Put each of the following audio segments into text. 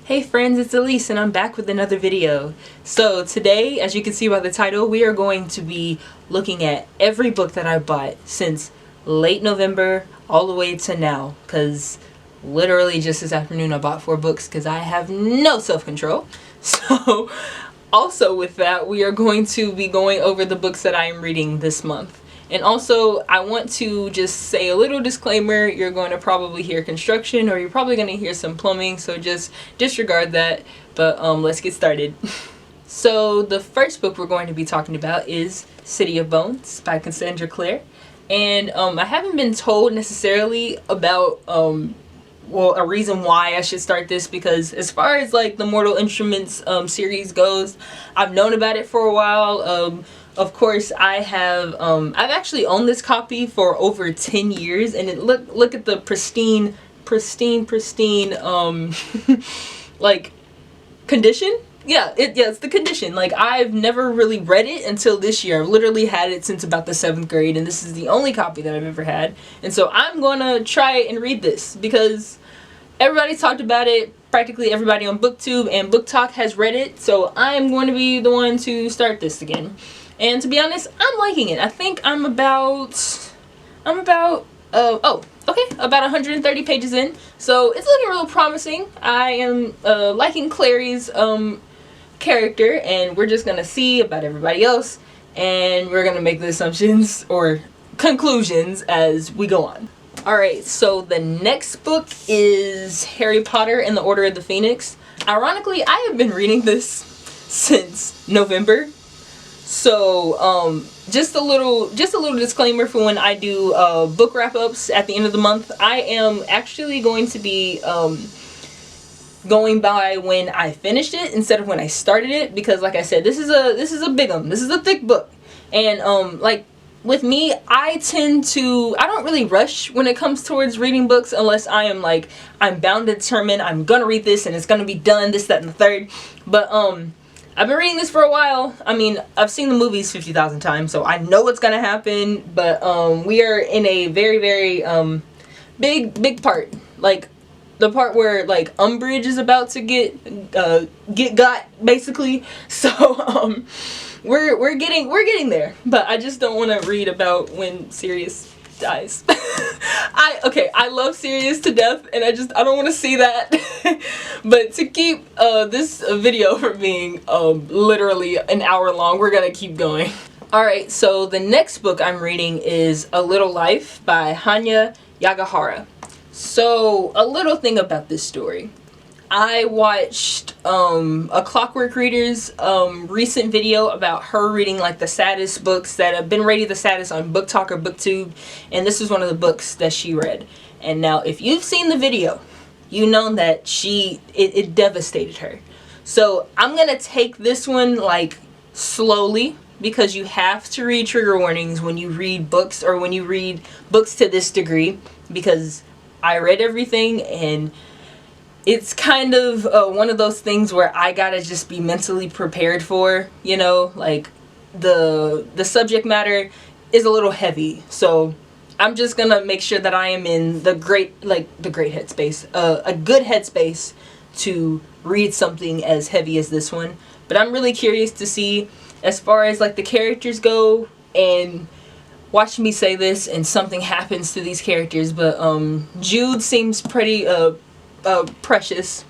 Hey friends, it's Elise and I'm back with another video. So today, as you can see by the title, we are going to be looking at every book that I bought since late November all the way to now. Because literally just this afternoon I bought 4 books because I have no self-control. So also with that, we are going to be going over the books that I am reading this month. And also, I want to just say a little disclaimer. You're going to probably hear construction or you're probably going to hear some plumbing, so just disregard that. But let's get started. So the first book we're going to be talking about is City of Bones by Cassandra Clare. And I haven't been told necessarily about well, a reason why I should start this, because as far as like the Mortal Instruments series goes, I've known about it for a while. Of course, I have I've actually owned this copy for over 10 years, and it look at the pristine like condition. Yeah, it's the condition. Like, I've never really read it until this year. I've literally had it since about the 7th grade, and this is the only copy that I've ever had. And so I'm gonna try and read this because everybody talked about it. Practically everybody on BookTube and Book Talk has read it, so I'm going to be the one to start this again. And to be honest, I'm liking it. I think I'm about 130 pages in. So it's looking real promising. I am liking Clary's character, and we're just gonna see about everybody else, and we're gonna make the assumptions or conclusions as we go on. Alright, so the next book is Harry Potter and the Order of the Phoenix. Ironically, I have been reading this since November. So, just a little disclaimer for when I do book wrap-ups at the end of the month. I am actually going to be going by when I finished it instead of when I started it, because like I said, this is a big one. This is a thick book. And like with me, I don't really rush when it comes towards reading books unless I am like, I'm bound to determine I'm gonna read this and it's gonna be done, this, that, and the third. But I've been reading this for a while. I mean, I've seen the movies 50,000 times, so I know what's gonna happen. But we are in a very, very big part, like the part where like Umbridge is about to get got basically. So we're getting there. But I just don't want to read about when Sirius dies. I love Sirius to death, and I don't want to see that. But to keep this video from being literally an hour long, we're gonna keep going. Alright, so the next book I'm reading is A Little Life by Hanya Yagahara. So a little thing about this story. I watched a Clockwork Reader's recent video about her reading like the saddest books that have been rated the saddest on Book Talk or BookTube, and this is one of the books that she read. And now if you've seen the video, you know that it devastated her. So I'm gonna take this one like slowly, because you have to read trigger warnings when you read books, or when you read books to this degree, because I read everything, and it's kind of one of those things where I gotta just be mentally prepared for, you know, like the subject matter is a little heavy. So I'm just gonna make sure that I am in the great headspace, a good headspace to read something as heavy as this one. But I'm really curious to see, as far as like the characters go, and watch me say this and something happens to these characters, but Jude seems pretty precious.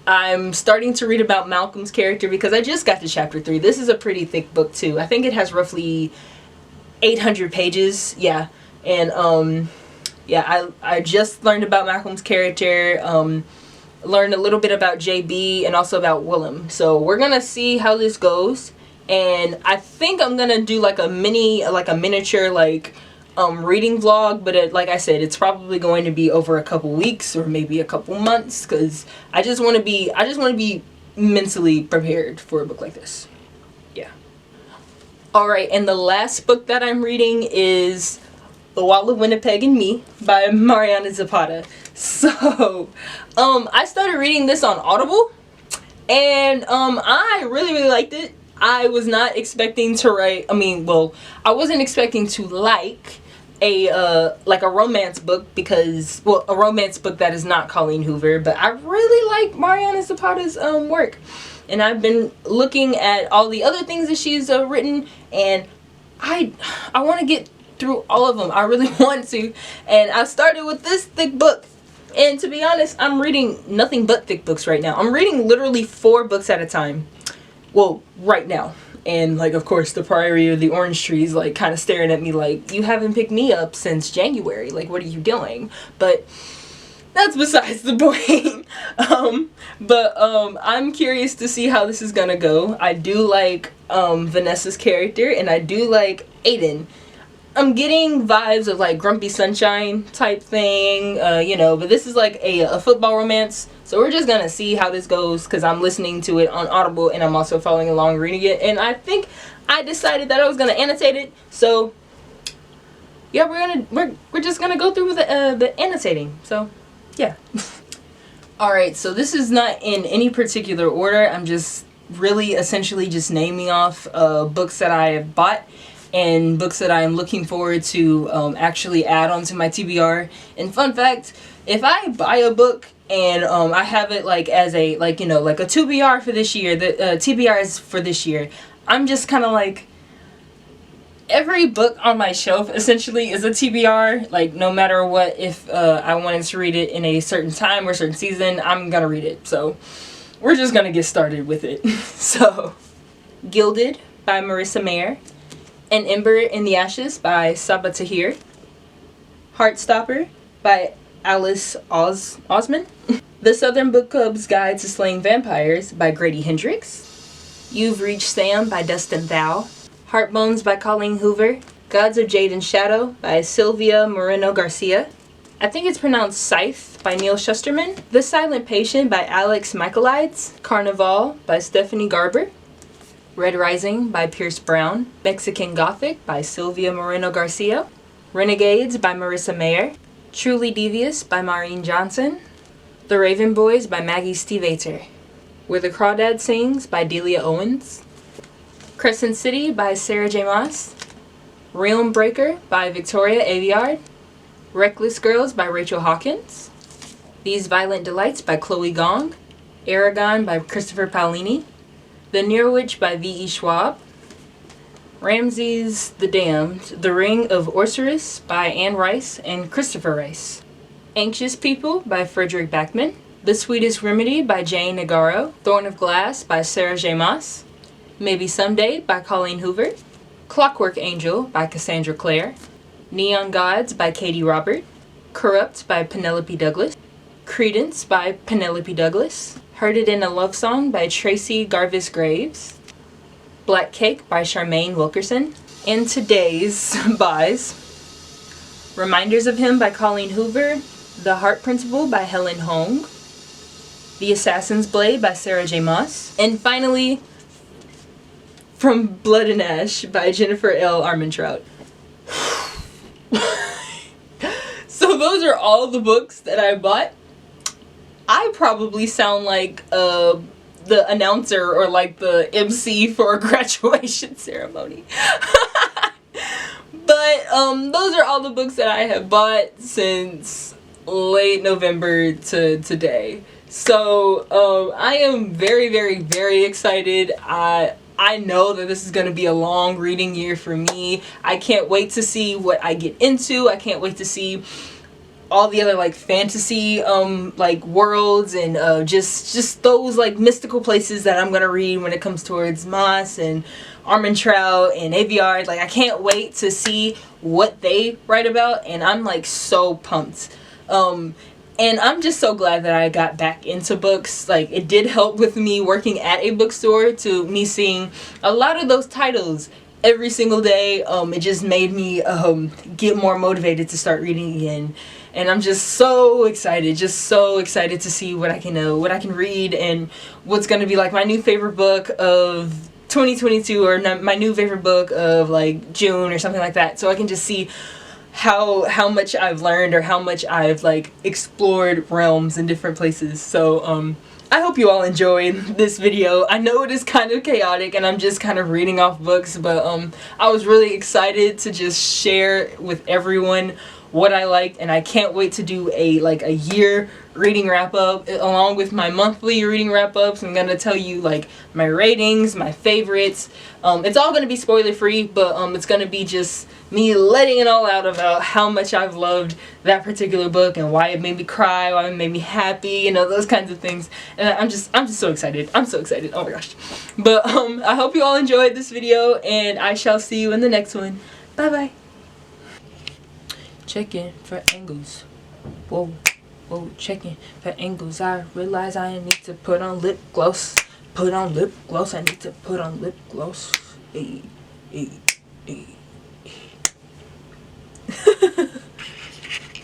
I'm starting to read about Malcolm's character because I just got to chapter 3. This is a pretty thick book too. I think it has roughly 800 pages. Yeah. And yeah, I just learned about Malcolm's character, learned a little bit about JB and also about Willem. So we're gonna see how this goes. And I think I'm gonna do like a miniature reading vlog, but like I said, it's probably going to be over a couple weeks or maybe a couple months, because I just want to be mentally prepared for a book like this. Yeah. Alright, and the last book that I'm reading is The Wall of Winnipeg and Me by Mariana Zapata. So I started reading this on Audible, and I really liked it. I was not expecting to I wasn't expecting to like a like a romance book, because, well, a romance book that is not Colleen Hoover, but I really like Mariana Zapata's work, and I've been looking at all the other things that she's written, and I want to get through all of them. I really want to, and I started with this thick book, and to be honest, I'm reading nothing but thick books right now. I'm reading literally 4 books at a time, well, right now. And, like, of course, the Priory of the Orange Trees, like, kind of staring at me like, you haven't picked me up since January. Like, what are you doing? But that's besides the point. I'm curious to see how this is gonna go. I do like Vanessa's character, and I do like Aiden. I'm getting vibes of, like, Grumpy Sunshine type thing, you know, but this is like a football romance. So we're just gonna see how this goes, because I'm listening to it on Audible, and I'm also following along reading it. And I think I decided that I was gonna annotate it. So yeah, we're just gonna go through with the annotating. So yeah. Alright, so this is not in any particular order. I'm just really essentially just naming off books that I have bought and books that I am looking forward to actually add onto my TBR. And fun fact, if I buy a book and I have it like as a, like, you know, like a TBR for this year, the TBR is for this year, I'm just kind of like, every book on my shelf essentially is a TBR. Like, no matter what, if I wanted to read it in a certain time or certain season, I'm gonna read it. So we're just gonna get started with it. So, Gilded by Marissa Mayer, An Ember in the Ashes by Saba Tahir, Heartstopper by Alice Osman, The Southern Book Club's Guide to Slaying Vampires by Grady Hendrix, You've Reached Sam by Dustin Thau, Heartbones by Colleen Hoover, Gods of Jade and Shadow by Sylvia Moreno Garcia, I think it's pronounced Scythe by Neil Shusterman, The Silent Patient by Alex Michaelides, Carnival by Stephanie Garber, Red Rising by Pierce Brown, Mexican Gothic by Sylvia Moreno Garcia, Renegades by Marissa Mayer, Truly Devious by Maureen Johnson, The Raven Boys by Maggie Stevater, Where the Crawdad Sings by Delia Owens, Crescent City by Sarah J. Maas, Realm Breaker by Victoria Aveyard, Reckless Girls by Rachel Hawkins, These Violent Delights by Chloe Gong, Aragon by Christopher Paolini, The Near Witch by V.E. Schwab, Ramses the Damned, The Ring of Osiris by Anne Rice and Christopher Rice, Anxious People by Frederick Backman, The Sweetest Remedy by Jane Nagaro, Thorn of Glass by Sarah J. Maas, Maybe Someday by Colleen Hoover, Clockwork Angel by Cassandra Clare, Neon Gods by Katie Robert, Corrupt by Penelope Douglas, Credence by Penelope Douglas, Heard It in a Love Song by Tracy Garvis Graves, Black Cake by Charmaine Wilkerson, and today's buys: Reminders of Him by Colleen Hoover, The Heart Principle by Helen Hong, The Assassin's Blade by Sarah J. Maas, and finally, From Blood and Ash by Jennifer L. Armentrout. So those are all the books that I bought. I probably sound like the announcer or like the MC for a graduation ceremony. But those are all the books that I have bought since late November to today. So I am very, very, very excited. I know that this is going to be a long reading year for me. I can't wait to see what I get into. I can't wait to see all the other like fantasy like worlds and just those like mystical places that I'm gonna read when it comes towards Maas and Armentrout and Aveyard. Like, I can't wait to see what they write about, and I'm like so pumped. And I'm just so glad that I got back into books. Like, it did help with me working at a bookstore, to me seeing a lot of those titles every single day. It just made me get more motivated to start reading again. And I'm just so excited to see what I can read, and what's gonna be like my new favorite book of 2022, or my new favorite book of like June or something like that. So I can just see how much I've learned, or how much I've like explored realms in different places. So I hope you all enjoyed this video. I know it is kind of chaotic and I'm just kind of reading off books, but I was really excited to just share with everyone what I liked, and I can't wait to do a year reading wrap up along with my monthly reading wrap ups. I'm gonna tell you like my ratings, my favorites. It's all gonna be spoiler free, but it's gonna be just me letting it all out about how much I've loved that particular book and why it made me cry, why it made me happy, you know, those kinds of things. And I'm just so excited. I'm so excited. Oh my gosh. But I hope you all enjoyed this video, and I shall see you in the next one. Bye bye. Checking for angles. Whoa, whoa, checking for angles. I realize I need to put on lip gloss. Put on lip gloss. I need to put on lip gloss. Hey, hey, hey.